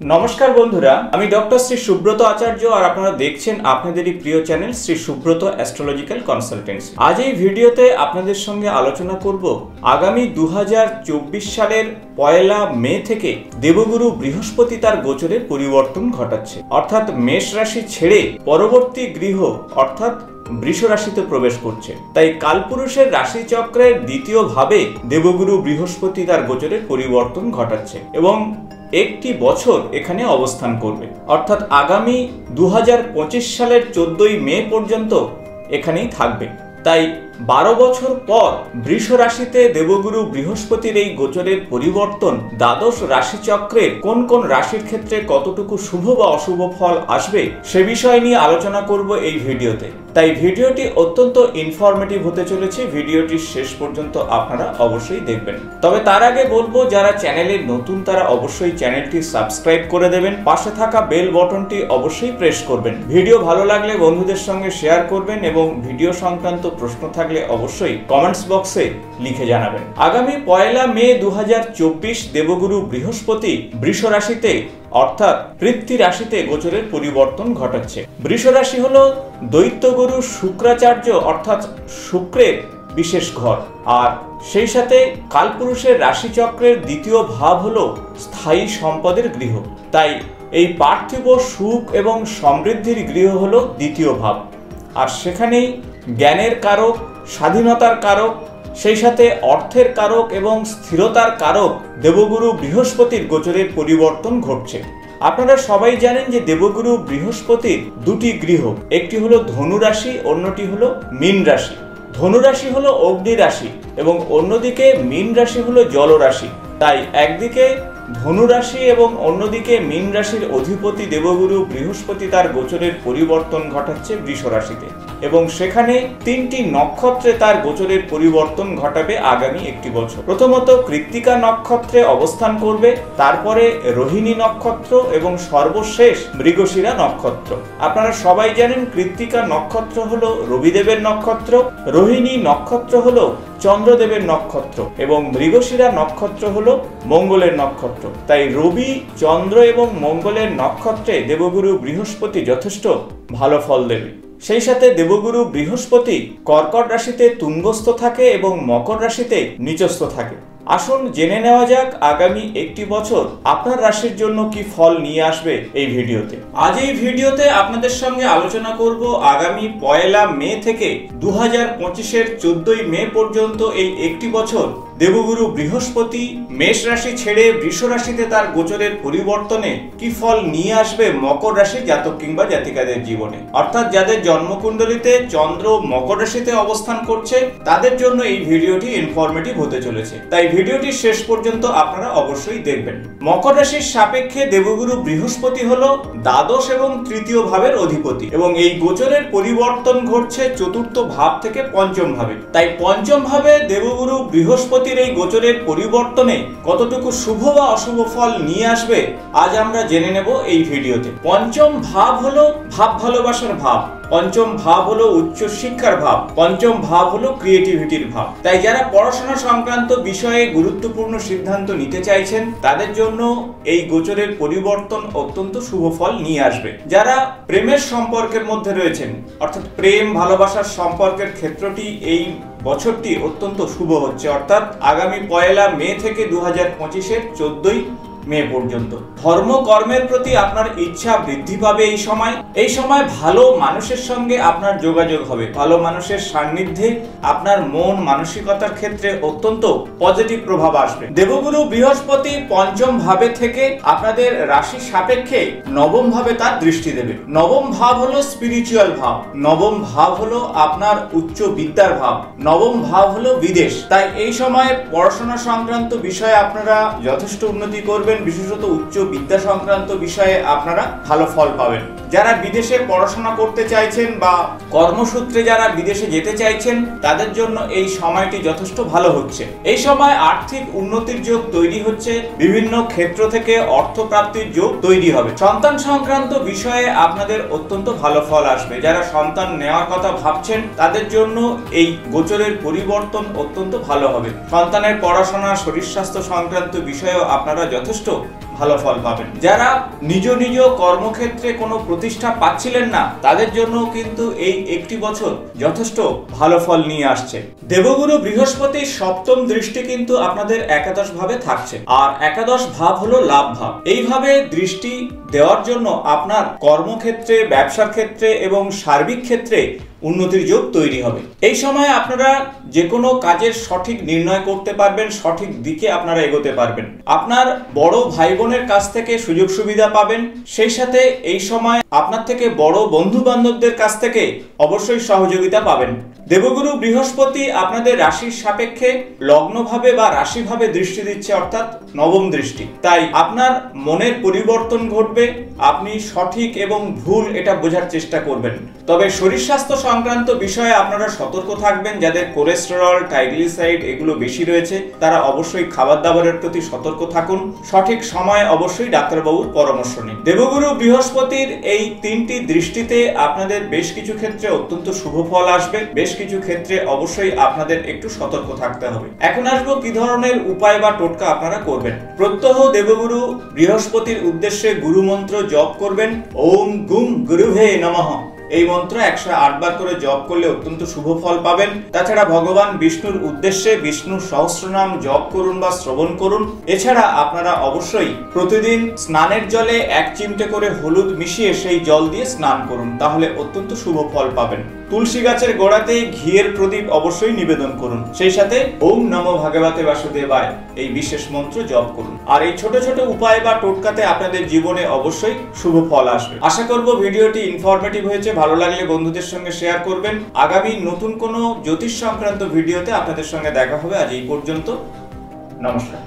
নমস্কার বন্ধুরা, আমি ডক্টর শ্রী সুব্রত আচার্য আর আপনারা দেখছেন আপনাদেরই প্রিয় channel Shri Subrata astrological consultancy. আজ এই ভিডিওতে আপনাদের সঙ্গে আলোচনা করব আগামী 2024 সালের 1 মে থেকে দেবগুরু বৃহস্পতি তার গোচরে পরিবর্তন ঘটাচ্ছে, অর্থাৎ মেষ রাশি ছেড়ে পরবর্তী গৃহ অর্থাৎ বৃষ রাশিতে প্রবেশ করছে। তাই কালপুরুষের রাশিচক্রের দ্বিতীয় ভাবে দেবগুরু বৃহস্পতি তার গোচরের পরিবর্তন ঘটাচ্ছে এবং একটি বছর এখানে অবস্থান করবে, অর্থাৎ আগামী 2025 সালের 14 মে পর্যন্ত এখানেই থাকবে। তাই 12 বছর পর বৃষ রাশিতে দেবগুরু বৃহস্পতির এই গোচরের পরিবর্তন দ্বাদশ রাশিচক্রের কোন কোন রাশির ক্ষেত্রে কতটুকু শুভ বা অশুভ ফল আসবে সে বিষয় নিয়ে আলোচনা করব এই ভিডিওতে। তাই ভিডিওটি অত্যন্ত ইনফরমেটিভ হতে চলেছে, ভিডিওটি শেষ পর্যন্ত আপনারা অবশ্যই দেখবেন। তবে তার আগে বলবো, যারা চ্যানেলে নতুন তারা অবশ্যই চ্যানেলটি সাবস্ক্রাইব করে দেবেন, পাশে থাকা বেল বাটনটি অবশ্যই প্রেস করবেন। ভিডিও ভালো লাগলে বন্ধুদের সঙ্গে শেয়ার করবেন এবং ভিডিও সংক্রান্ত প্রশ্ন থাকলে অবশ্যই কমেন্টস বক্সে লিখে জানাবেন। আগামী 1 মে 2024 দেবগুরু বৃহস্পতি বৃষ রাশিতে অর্থাৎ পৃথ্বী রাশিতে গোচরের পরিবর্তন ঘটাচ্ছে। বৃষ রাশি হলো দৈত্যগুরু শুক্রাচার্য অর্থাৎ শুক্রের বিশেষ ঘর, আর সেই সাথে কালপুরুষের রাশিচক্রের দ্বিতীয় ভাব হলো স্থায়ী সম্পদের গৃহ। তাই এই পার্থিব সুখ এবং সমৃদ্ধির গৃহ হলো দ্বিতীয় ভাব, আর সেখানেই জ্ঞানের কারক, স্বাধীনতার কারক, সেই সাথে অর্থের কারক এবং স্থিরতার কারক দেবগুরু বৃহস্পতির গোচরের পরিবর্তন ঘটছে। আপনারা সবাই জানেন যে দেবগুরু বৃহস্পতির দুটি গৃহ, একটি হলো ধনু রাশি, অন্যটি হলো মীন রাশি। ধনু রাশি হলো অগ্নি রাশি এবং অন্যদিকে মীন রাশি হলো জল রাশি। তাই একদিকে ধনু রাশি এবং অন্যদিকে মীন রাশির অধিপতি দেবগুরু বৃহস্পতি তার গোচরের পরিবর্তন ঘটাচ্ছে বৃষ রাশিতে এবং সেখানে 3টি নক্ষত্রে তার গোচরের পরিবর্তন ঘটাবে আগামী একটি বছর। প্রথমত কৃত্তিকা নক্ষত্রে অবস্থান করবে, তারপরে রোহিণী নক্ষত্র এবং সর্বশেষ মৃগশিরা নক্ষত্র। আপনারা সবাই জানেন কৃত্তিকা নক্ষত্র হলো রবিদেবের নক্ষত্র, রোহিণী নক্ষত্র হলো চন্দ্রদেবের নক্ষত্র এবং মৃগশিরা নক্ষত্র হলো মঙ্গলের নক্ষত্র। তাই রবি, চন্দ্র এবং মঙ্গলের নক্ষত্রে দেবগুরু বৃহস্পতি যথেষ্ট ভালো ফল দেবে। সেই সাথে দেবগুরু বৃহস্পতি কর্কট রাশিতে তুঙ্গস্থ থাকে এবং মকর রাশিতে নিচস্থ থাকে। আসুন জেনে নেওয়া যাক আগামী একটি বছর আপনার রাশির জন্য কি ফল নিয়ে আসবে এই ভিডিওতে। আজ এই ভিডিওতে আপনাদের সঙ্গে আলোচনা করব আগামী 1 মে থেকে 2025-এর 14 মে পর্যন্ত এই একটি বছর দেবগুরু বৃহস্পতি মেষ রাশি ছেড়ে বৃষ রাশিতে তার গোচরের পরিবর্তনে কি ফল নিয়ে আসবে মকর রাশির জাতক কিংবা জাতিকাদের জীবনে। অর্থাৎ যাদের জন্মকুণ্ডলিতে চন্দ্র মকর রাশিতে অবস্থান করছে তাদের জন্য এই ভিডিওটি ইনফরমেটিভ হতে চলেছে, তাই ভিডিওটি শেষ পর্যন্ত আপনারা অবশ্যই দেখবেন। মকর রাশির সাপেক্ষে দেবগুরু বৃহস্পতি হলো দ্বাদশ এবং তৃতীয় ভাবের অধিপতি এবং এই গোচরের পরিবর্তন ঘটছে চতুর্থ ভাব থেকে পঞ্চম ভাবে। তাই পঞ্চম ভাবে দেবগুরু বৃহস্পতি এই গোচরের পরিবর্তনে কতটুকু শুভ বা অশুভ ফল নিয়ে আসবে আজ আমরা জেনে নেব এই ভিডিওতে। পঞ্চম ভাব হলো ভাব ভালোবাসার ভাব, পঞ্চম ভাব হলো উচ্চ শিক্ষার ভাব, পঞ্চম ভাব হলো ক্রিয়েটিভিটির ভাব। তাই যারা পড়াশোনা সংক্রান্ত বিষয়ে গুরুত্বপূর্ণ সিদ্ধান্ত নিতে চাইছেন তাদের জন্য এই গোচরের পরিবর্তন অত্যন্ত শুভ ফল নিয়ে আসবে। যারা প্রেমের সম্পর্কের মধ্যে রয়েছেন অর্থাৎ প্রেম ভালোবাসার সম্পর্কের ক্ষেত্রটি এই বছরটি অত্যন্ত শুভ হচ্ছে, অর্থাৎ আগামী 1 মে থেকে 2025-এর 14 মে পর্যন্ত। ধর্ম কর্মের প্রতি আপনার ইচ্ছা বৃদ্ধি পাবে এই সময় ভালো মানুষের সঙ্গে আপনার যোগাযোগ হবে, ভালো মানুষের সান্নিধ্যে আপনার মন মানসিকতার ক্ষেত্রে অত্যন্ত পজিটিভ প্রভাব আসবে। দেবগুরু বৃহস্পতি পঞ্চম ভাবে থেকে আপনাদের রাশি সাপেক্ষে নবম ভাবে তার দৃষ্টি দেবে। নবম ভাব হলো স্পিরিচুয়াল ভাব, নবম ভাব হলো আপনার উচ্চ বিদ্যার ভাব, নবম ভাব হলো বিদেশ। তাই এই সময় পড়াশোনা সংক্রান্ত বিষয়ে আপনারা যথেষ্ট উন্নতি করবেন, বিশেষত উচ্চ বিদ্যা সংক্রান্ত বিষয়ে আপনারা ভালো ফল পাবেন। যারা বিদেশে পড়াশোনা করতে চাইছেন বা কর্মসূত্রে যারা বিদেশে যেতে চাইছেন তাদের জন্য এই সময়টি যথেষ্ট ভালো হচ্ছে। এই সময় আর্থিক উন্নতির যোগ তৈরি হচ্ছে, বিভিন্ন ক্ষেত্র থেকে অর্থ প্রাপ্তির যোগ তৈরি হবে। সন্তান সংক্রান্ত বিষয়ে আপনাদের অত্যন্ত ভালো ফল আসবে। যারা সন্তান নেওয়ার কথা ভাবছেন তাদের জন্য এই গোচরের পরিবর্তন অত্যন্ত ভালো হবে। সন্তানের পড়াশোনা শরীর স্বাস্থ্য সংক্রান্ত বিষয়েও আপনারা যথেষ্ট ভালো ফল পাবেন। যারা নিজ নিজ কর্মক্ষেত্রে কোনো প্রতিষ্ঠা পাচ্ছিলেন না, তাদের জন্য কিন্তু এই একটি বছর যথেষ্ট ভালো ফল নিয়ে আসছে। দেবগুরু বৃহস্পতির সপ্তম দৃষ্টি কিন্তু আপনাদের একাদশ ভাবে থাকছে, আর একাদশ ভাব হলো লাভ ভাব। এইভাবে দৃষ্টি দেওয়ার জন্য আপনার কর্মক্ষেত্রে, ব্যবসার ক্ষেত্রে এবং সার্বিক ক্ষেত্রে উন্নতির যোগ তৈরি হবে। এই সময় আপনারা যে কোনো কাজের সঠিক নির্ণয় করতে পারবেন, সঠিক দিকে আপনারা এগোতে পারবেন। আপনার বড় ভাই বোনের কাছ থেকে সুযোগ সুবিধা পাবেন, সেই সাথে এই সময় আপনার থেকে বড় বন্ধু বান্ধবদের কাছ থেকে অবশ্যই সহযোগিতা পাবেন। দেবগুরু বৃহস্পতি আপনাদের রাশির সাপেক্ষে লগ্নভাবে বা রাশিভাবে দৃষ্টি দিচ্ছে, অর্থাৎ নবম দৃষ্টি। তাই আপনার মনের পরিবর্তন ঘটবে, আপনি সঠিক এবং ভুল এটা বোঝার চেষ্টা করবেন। তবে শরীর স্বাস্থ্য সংক্রান্ত বিষয়ে আপনারা সতর্ক থাকবেন। যাদের কোলেস্টেরল, ট্রাইগ্লিসারাইড এগুলো বেশি রয়েছে, তারা অবশ্যই খাবার দাবারের প্রতি সতর্ক থাকুন। সঠিক সময়ে অবশ্যই ডাক্তারবাবুর পরামর্শ নিন। দেবগুরু বৃহস্পতির এই তিনটি দৃষ্টিতে আপনাদের বেশ কিছু ক্ষেত্রে অত্যন্ত শুভ ফল আসবে, বেশ কিছু ক্ষেত্রে অবশ্যই আপনাদের একটু সতর্ক থাকতে হবে। এখন আসবো কি ধরনের উপায় বা টোটকা আপনারা করবেন। প্রত্যহ দেবগুরু বৃহস্পতির উদ্দেশ্যে গুরু মন্ত্র জপ করবেন। ওম গুম গুরুভে নমঃ এই মন্ত্র 108 বার করে জপ করলে অত্যন্ত শুভ ফল পাবেন। তাছাড়া ভগবান বিষ্ণুর উদ্দেশ্যে বিষ্ণুর সহস্রনাম জপ করুন বা শ্রবণ করুন। এছাড়া আপনারা অবশ্যই প্রতিদিন স্নানের জলে 1 চিমটে করে হলুদ মিশিয়ে সেই জল দিয়ে স্নান করুন, তাহলে অত্যন্ত শুভ ফল পাবেন। তুলসী গাছের গোড়াতে ঘিয়ের প্রদীপ অবশ্যই নিবেদন করুন। সেই সাথে ওম নমো ভগবতে বাসুদেবায় এই বিশেষ মন্ত্র জপ করুন। আর এই ছোট ছোট উপায় বা টোটকাতে আপনাদের জীবনে অবশ্যই শুভ ফল আসবে। আশা করব ভিডিওটি ইনফরমেটিভ হয়েছে। ভালো লাগলে বন্ধুদের সঙ্গে শেয়ার করবেন। আগামী নতুন কোনো জ্যোতিষ সংক্রান্ত ভিডিওতে আপনাদের সঙ্গে দেখা হবে। আজ এই পর্যন্ত, নমস্কার।